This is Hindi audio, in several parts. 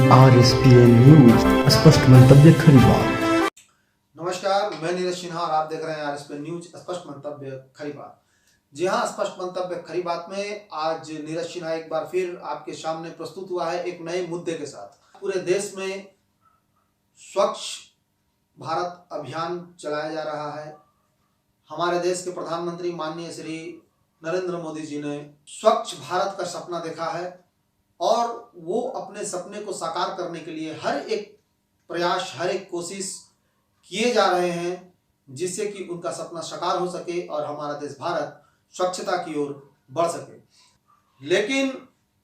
RSPN न्यूज स्पष्ट मंतव्य खरीवार। नमस्कार, मैं नीरज सिन्हा और आप देख रहे हैं RSPN न्यूज स्पष्ट मंतव्य खरी बात। जी हाँ, स्पष्ट मंतव्य खरी बात में आज नीरज सिन्हा एक बार फिर आपके सामने प्रस्तुत हुआ है एक नए मुद्दे के साथ। पूरे देश में स्वच्छ भारत अभियान चलाया जा रहा है। हमारे देश के प्रधानमंत्री माननीय श्री नरेंद्र मोदी जी ने स्वच्छ भारत का सपना देखा है और वो अपने सपने को साकार करने के लिए हर एक प्रयास, हर एक कोशिश किए जा रहे हैं जिससे कि उनका सपना साकार हो सके और हमारा देश भारत स्वच्छता की ओर बढ़ सके। लेकिन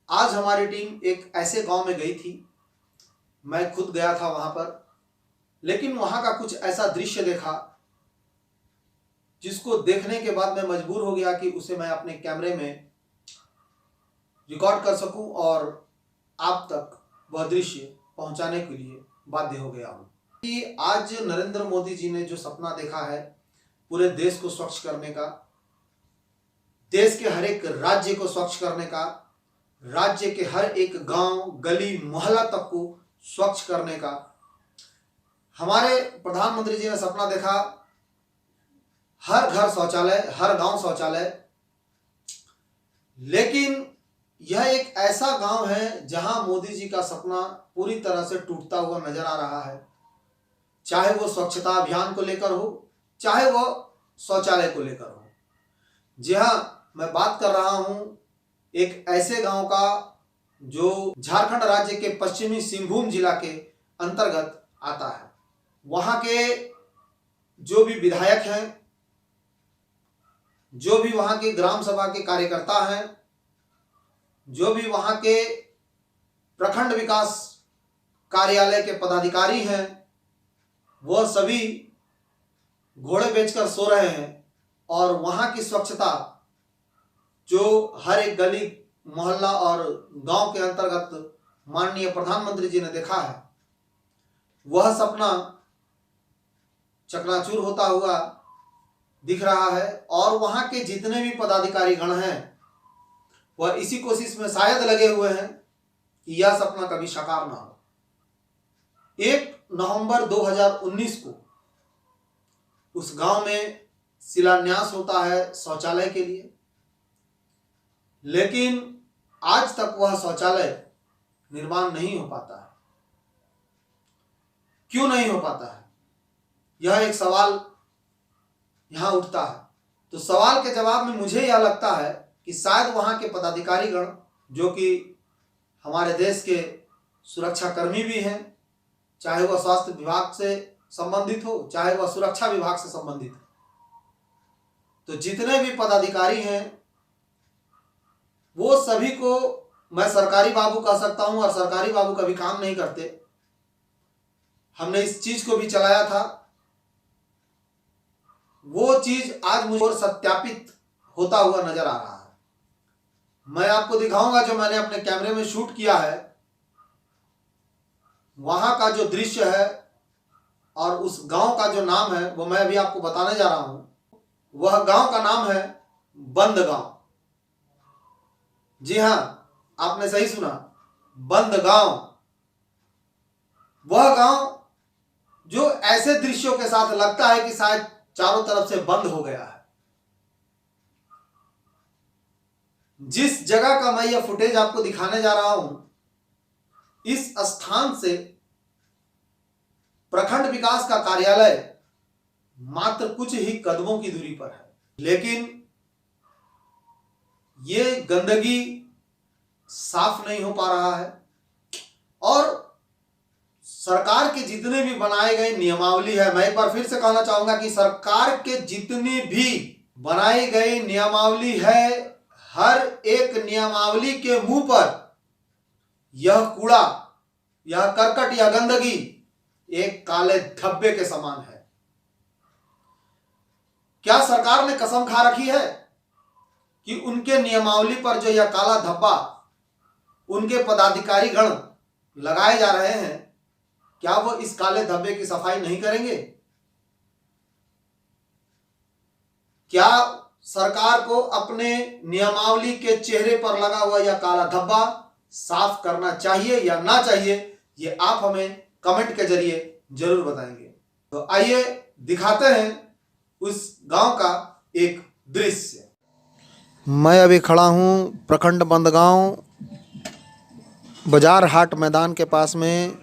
आज हमारी टीम एक ऐसे गांव में गई थी, मैं खुद गया था वहां पर, लेकिन वहां का कुछ ऐसा दृश्य देखा जिसको देखने के बाद मैं मजबूर हो गया कि उसे मैं अपने कैमरे में रिकॉर्ड कर सकूं और आप तक वह दृश्य पहुंचाने के लिए बाध्य हो गया हूं कि आज नरेंद्र मोदी जी ने जो सपना देखा है पूरे देश को स्वच्छ करने का, देश के हर एक राज्य को स्वच्छ करने का, राज्य के हर एक गांव, गली, मोहल्ला तक को स्वच्छ करने का, हमारे प्रधानमंत्री जी ने सपना देखा हर घर शौचालय, हर गांव शौचालय। लेकिन यह एक ऐसा गांव है जहां मोदी जी का सपना पूरी तरह से टूटता हुआ नजर आ रहा है, चाहे वो स्वच्छता अभियान को लेकर हो, चाहे वो शौचालय को लेकर हो। जी हां, मैं बात कर रहा हूं एक ऐसे गांव का जो झारखंड राज्य के पश्चिमी सिंहभूम जिला के अंतर्गत आता है। वहां के जो भी विधायक हैं, जो भी वहां के ग्राम सभा के कार्यकर्ता हैं, जो भी वहां के प्रखंड विकास कार्यालय के पदाधिकारी हैं, वह सभी घोड़े बेचकर सो रहे हैं और वहां की स्वच्छता जो हर एक गली, मोहल्ला और गांव के अंतर्गत माननीय प्रधानमंत्री जी ने देखा है, वह सपना चकनाचूर होता हुआ दिख रहा है। और वहां के जितने भी पदाधिकारी गण हैं वह इसी कोशिश में शायद लगे हुए हैं कि यह सपना कभी साकार ना हो। 1 नवंबर 2019 को उस गांव में शिलान्यास होता है शौचालय के लिए, लेकिन आज तक वह शौचालय निर्माण नहीं हो पाता है। क्यों नहीं हो पाता है, यह एक सवाल यहां उठता है। तो सवाल के जवाब में मुझे यह लगता है कि शायद वहां के पदाधिकारीगण, जो कि हमारे देश के सुरक्षा कर्मी भी हैं, चाहे वह स्वास्थ्य विभाग से संबंधित हो, चाहे वह सुरक्षा विभाग से संबंधित हो, तो जितने भी पदाधिकारी हैं वो सभी को मैं सरकारी बाबू कह सकता हूं और सरकारी बाबू कभी काम नहीं करते। हमने इस चीज को भी चलाया था, वो चीज आज मुझे और सत्यापित होता हुआ नजर आ रहा है। मैं आपको दिखाऊंगा जो मैंने अपने कैमरे में शूट किया है, वहां का जो दृश्य है और उस गांव का जो नाम है वो मैं अभी आपको बताने जा रहा हूं। वह गांव का नाम है बंद गांव। जी हां, आपने सही सुना, बंद गांव। वह गांव जो ऐसे दृश्यों के साथ लगता है कि शायद चारों तरफ से बंद हो गया है। जिस जगह का मैं यह फुटेज आपको दिखाने जा रहा हूं, इस स्थान से प्रखंड विकास का कार्यालय मात्र कुछ ही कदमों की दूरी पर है। लेकिन ये गंदगी साफ नहीं हो पा रहा है और सरकार के जितने भी बनाए गए नियमावली है, मैं एक बार फिर से कहना चाहूंगा कि सरकार के जितनी भी बनाई गई नियमावली है, हर एक नियमावली के मुंह पर यह कूड़ा, यह करकट, यह गंदगी एक काले धब्बे के समान है। क्या सरकार ने कसम खा रखी है कि उनके नियमावली पर जो यह काला धब्बा उनके पदाधिकारी गण लगाए जा रहे हैं, क्या वो इस काले धब्बे की सफाई नहीं करेंगे? क्या सरकार को अपने नियमावली के चेहरे पर लगा हुआ यह काला धब्बा साफ करना चाहिए या ना चाहिए, ये आप हमें कमेंट के जरिए जरूर बताएंगे। तो आइए दिखाते हैं उस गांव का एक दृश्य। मैं अभी खड़ा हूं प्रखंड बंदगांव बाजार हाट मैदान के पास में,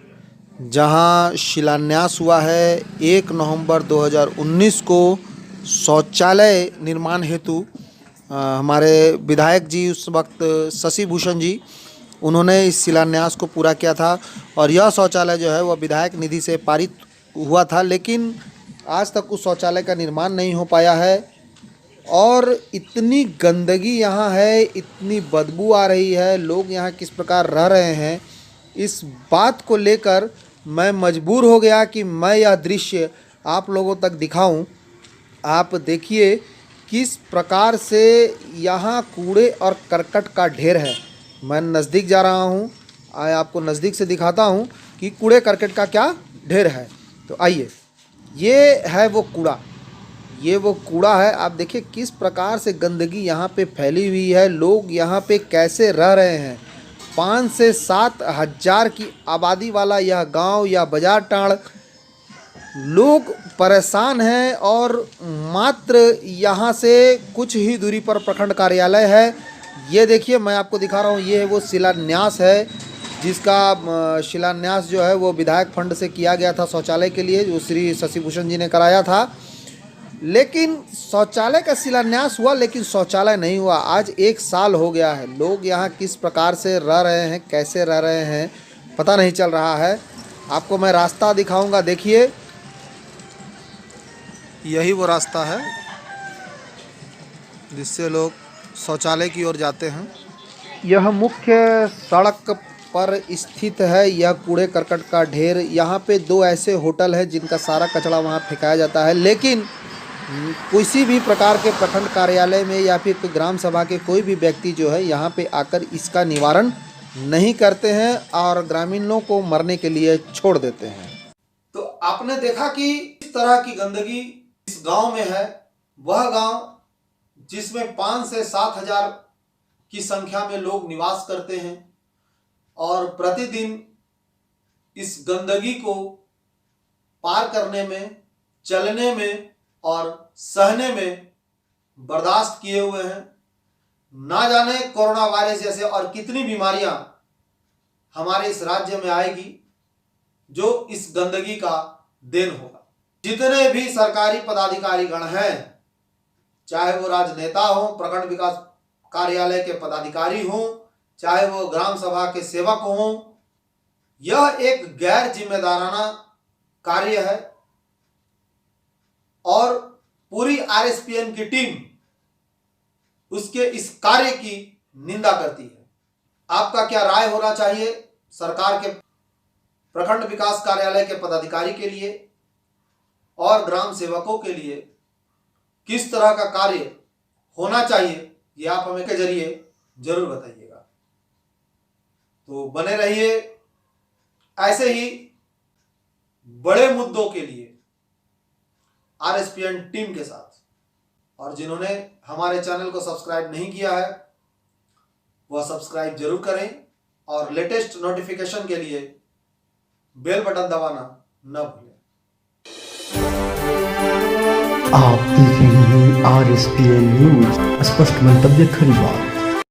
जहां शिलान्यास हुआ है 1 नवंबर 2019 को शौचालय निर्माण हेतु। हमारे विधायक जी उस वक्त शशि भूषण जी, उन्होंने इस शिलान्यास को पूरा किया था और यह शौचालय जो है वह विधायक निधि से पारित हुआ था, लेकिन आज तक उस शौचालय का निर्माण नहीं हो पाया है। और इतनी गंदगी यहाँ है, इतनी बदबू आ रही है, लोग यहाँ किस प्रकार रह रहे हैं, इस बात को लेकर मैं मजबूर हो गया कि मैं यह दृश्य आप लोगों तक दिखाऊं। आप देखिए किस प्रकार से यहाँ कूड़े और करकट का ढेर है। मैं नज़दीक जा रहा हूँ, आपको नज़दीक से दिखाता हूँ कि कूड़े करकट का क्या ढेर है। तो आइए, ये है वो कूड़ा, ये वो कूड़ा है। आप देखिए किस प्रकार से गंदगी यहाँ पे फैली हुई है, लोग यहाँ पे कैसे रह रहे हैं। 5 से 7 हज़ार की आबादी वाला यह गांव या बाजार टाड़, लोग परेशान हैं। और मात्र यहाँ से कुछ ही दूरी पर प्रखंड कार्यालय है। ये देखिए, मैं आपको दिखा रहा हूँ, ये है वो शिलान्यास है, जिसका शिलान्यास जो है वो विधायक फंड से किया गया था शौचालय के लिए, जो श्री शशि भूषण जी ने कराया था। लेकिन शौचालय का शिलान्यास हुआ, लेकिन शौचालय नहीं हुआ। आज 1 साल हो गया है, लोग यहाँ किस प्रकार से रह रहे हैं, कैसे रह रहे हैं, पता नहीं चल रहा है। आपको मैं रास्ता दिखाऊंगा, देखिए यही वो रास्ता है जिससे लोग शौचालय की ओर जाते हैं। यह मुख्य सड़क पर स्थित है यह कूड़े करकट का ढेर। यहाँ पे 2 ऐसे होटल हैं जिनका सारा कचरा वहाँ फेंकाया जाता है, लेकिन किसी भी प्रकार के प्रखंड कार्यालय में या फिर ग्राम सभा के कोई भी व्यक्ति जो है यहाँ पे आकर इसका निवारण नहीं करते हैं और ग्रामीणों को मरने के लिए छोड़ देते हैं। तो आपने देखा कि इस तरह की गंदगी इस गांव में है। वह गांव जिसमें 5 से 7 हज़ार की संख्या में लोग निवास करते हैं और प्रतिदिन इस गंदगी को पार करने में, चलने में और सहने में बर्दाश्त किए हुए हैं। ना जाने कोरोना वायरस जैसे और कितनी बीमारियां हमारे इस राज्य में आएगी जो इस गंदगी का देन होगा। जितने भी सरकारी पदाधिकारी गण हैं, चाहे वो राजनेता हो, प्रखंड विकास कार्यालय के पदाधिकारी हों, चाहे वो ग्राम सभा के सेवक हों, यह एक गैर जिम्मेदाराना कार्य है और पूरी आरएसपीएन की टीम उसके इस कार्य की निंदा करती है। आपका क्या राय होना चाहिए सरकार के प्रखंड विकास कार्यालय के पदाधिकारी के लिए और ग्राम सेवकों के लिए? किस तरह का कार्य होना चाहिए, ये आप हमें के जरिए जरूर बताइएगा। तो बने रहिए ऐसे ही बड़े मुद्दों के लिए आरएसपीएन टीम के साथ। और जिन्होंने हमारे चैनल को सब्सक्राइब नहीं किया है वह सब्सक्राइब जरूर करें और लेटेस्ट नोटिफिकेशन के लिए बेल बटन दबाना न भूलें। आप देख रहे हैं RSPN न्यूज, स्पष्ट मंतव्य खरी बात।